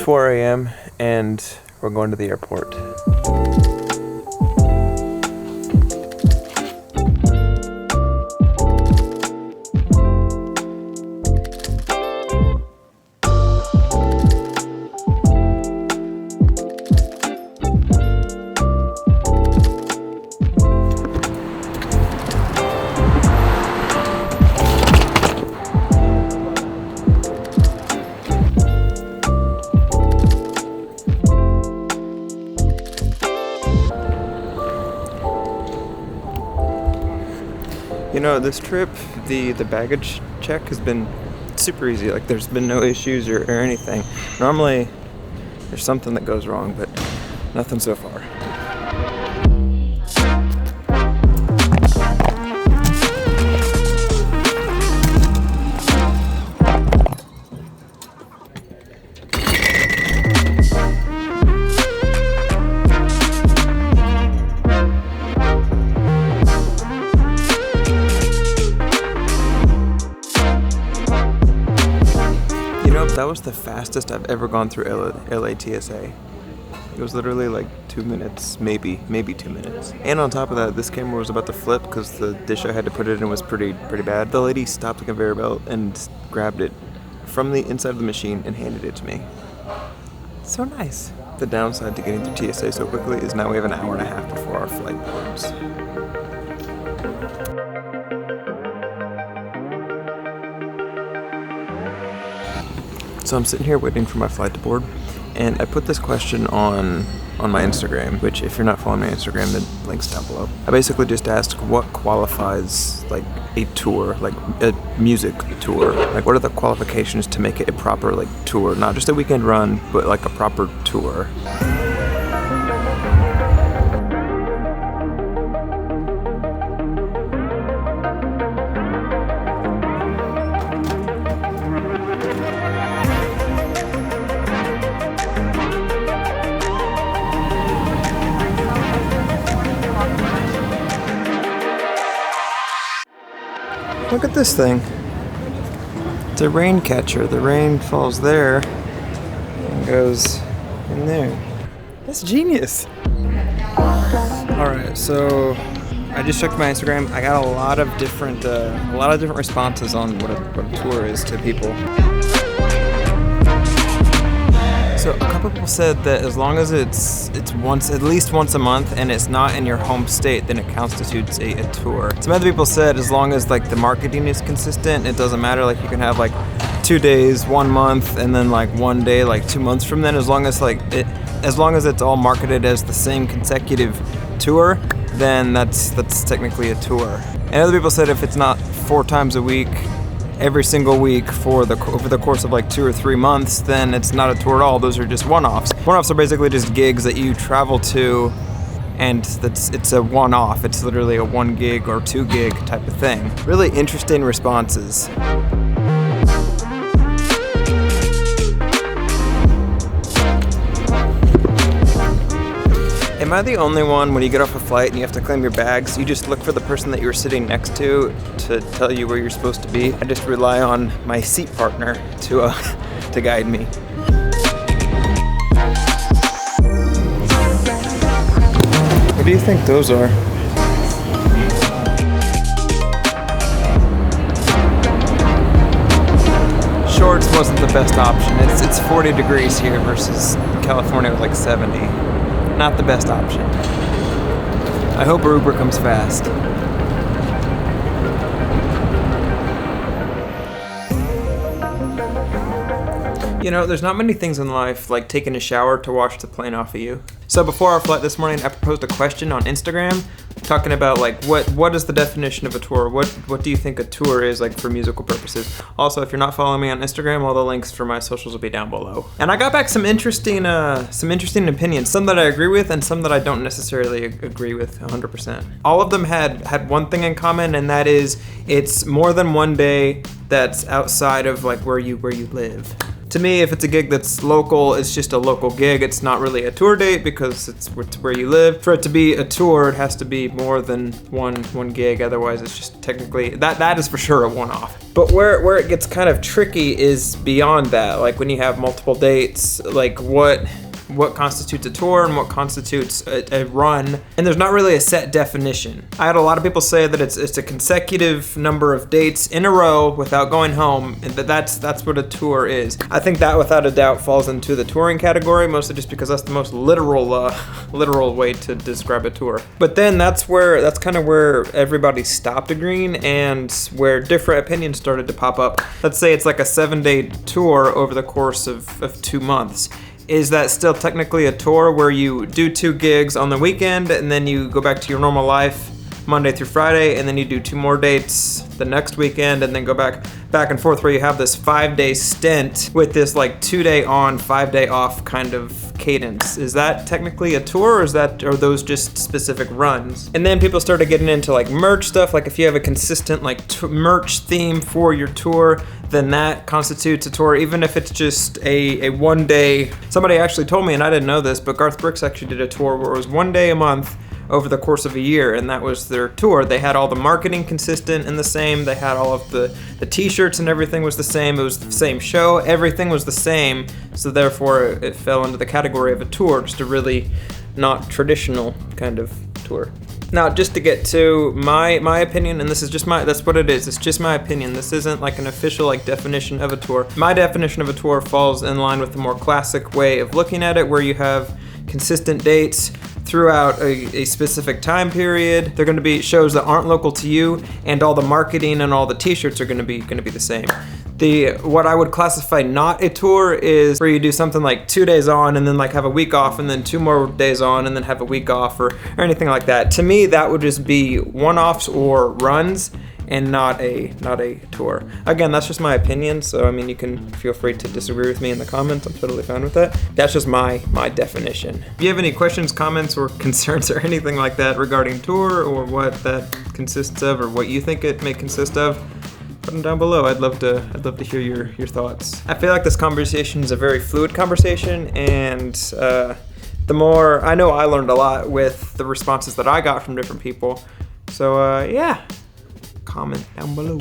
4 a.m. and we're going to the airport. You know, this trip, the baggage check has been super easy. Like, there's been no issues or anything. Normally, there's something that goes wrong, but nothing so far. That was the fastest I've ever gone through LA TSA. It was literally like 2 minutes, maybe 2 minutes. And on top of that, this camera was about to flip because the dish I had to put it in was pretty bad. The lady stopped the conveyor belt and grabbed it from the inside of the machine and handed it to me. So nice. The downside to getting through TSA so quickly is now we have an hour and a half before our flight boards. So I'm sitting here waiting for my flight to board, and I put this question on my Instagram, which if you're not following my Instagram, the link's down below. I basically just asked what qualifies like a tour, like a music tour. Like, what are the qualifications to make it a proper like tour, not just a weekend run, but like a proper tour. Look at this thing. It's a rain catcher. The rain falls there and goes in there. That's genius. Alright, so I just checked my Instagram. I got a lot of different responses on what a tour is to people. So a couple people said that as long as it's at least once a month and it's not in your home state, then it constitutes a tour. Some other people said as long as like the marketing is consistent, it doesn't matter. Like, you can have like 2 days, 1 month, and then like 1 day, like 2 months from then. As long as it's all marketed as the same consecutive tour, then that's technically a tour. And other people said if it's not 4 times a week, every single week over the course of like 2 or 3 months, then it's not a tour at all. Those are just one-offs. One-offs are basically just gigs that you travel to, and it's a one-off. It's literally a 1 gig or 2 gig type of thing. Really interesting responses. Am I the only one, when you get off a flight and you have to claim your bags, you just look for the person that you were sitting next to tell you where you're supposed to be? I just rely on my seat partner to guide me. What do you think those are? Shorts wasn't the best option. It's 40 degrees here versus California with like 70. Not the best option. I hope Uber comes fast. You know, there's not many things in life like taking a shower to wash the plane off of you. So before our flight this morning, I proposed a question on Instagram talking about like what is the definition of a tour? What do you think a tour is, like, for musical purposes? Also, if you're not following me on Instagram, all the links for my socials will be down below. And I got back some interesting opinions, some that I agree with and some that I don't necessarily agree with 100%. All of them had one thing in common, and that is it's more than 1 day that's outside of like where you live. To me, if it's a gig that's local, it's just a local gig. It's not really a tour date because it's where you live. For it to be a tour, it has to be more than one gig. Otherwise, it's just technically, that is for sure a one-off. But where it gets kind of tricky is beyond that. Like when you have multiple dates, like what constitutes a tour and what constitutes a run, and there's not really a set definition. I had a lot of people say that it's a consecutive number of dates in a row without going home, and that's what a tour is. I think that without a doubt falls into the touring category, mostly just because that's the most literal way to describe a tour. But then that's kind of where everybody stopped agreeing and where different opinions started to pop up. Let's say it's like a 7-day tour over the course of 2 months. Is that still technically a tour where you do 2 gigs on the weekend and then you go back to your normal life Monday through Friday, and then you do 2 more dates the next weekend and then go back and forth, where you have this 5-day stint with this like 2-day on, 5-day off kind of cadence? Is that technically a tour, or are those just specific runs? And then people started getting into like merch stuff. Like if you have a consistent like merch theme for your tour, then that constitutes a tour, even if it's just a 1-day. Somebody actually told me, and I didn't know this, but Garth Brooks actually did a tour where it was 1 day a month over the course of a year, and that was their tour. They had all the marketing consistent and the same. They had all of the t-shirts and everything was the same. It was the same show. Everything was the same. So therefore it fell into the category of a tour, just a really not traditional kind of tour. Now, just to get to my opinion, and this is just that's what it is. It's just my opinion. This isn't like an official like definition of a tour. My definition of a tour falls in line with the more classic way of looking at it, where you have consistent dates throughout a specific time period. They're going to be shows that aren't local to you, and all the marketing and all the t-shirts are going to be the same. What I would classify not a tour is where you do something like 2 days on and then like have a week off and then 2 more days on and then have a week off or anything like that. To me, that would just be one-offs or runs and not a tour. Again, that's just my opinion, so I mean, you can feel free to disagree with me in the comments. I'm totally fine with that. That's just my definition. If you have any questions, comments, or concerns or anything like that regarding tour or what that consists of or what you think it may consist of, put them down below. I'd love to hear your thoughts. I feel like this conversation is a very fluid conversation, and the more I know, I learned a lot with the responses that I got from different people. So yeah. Comment down below.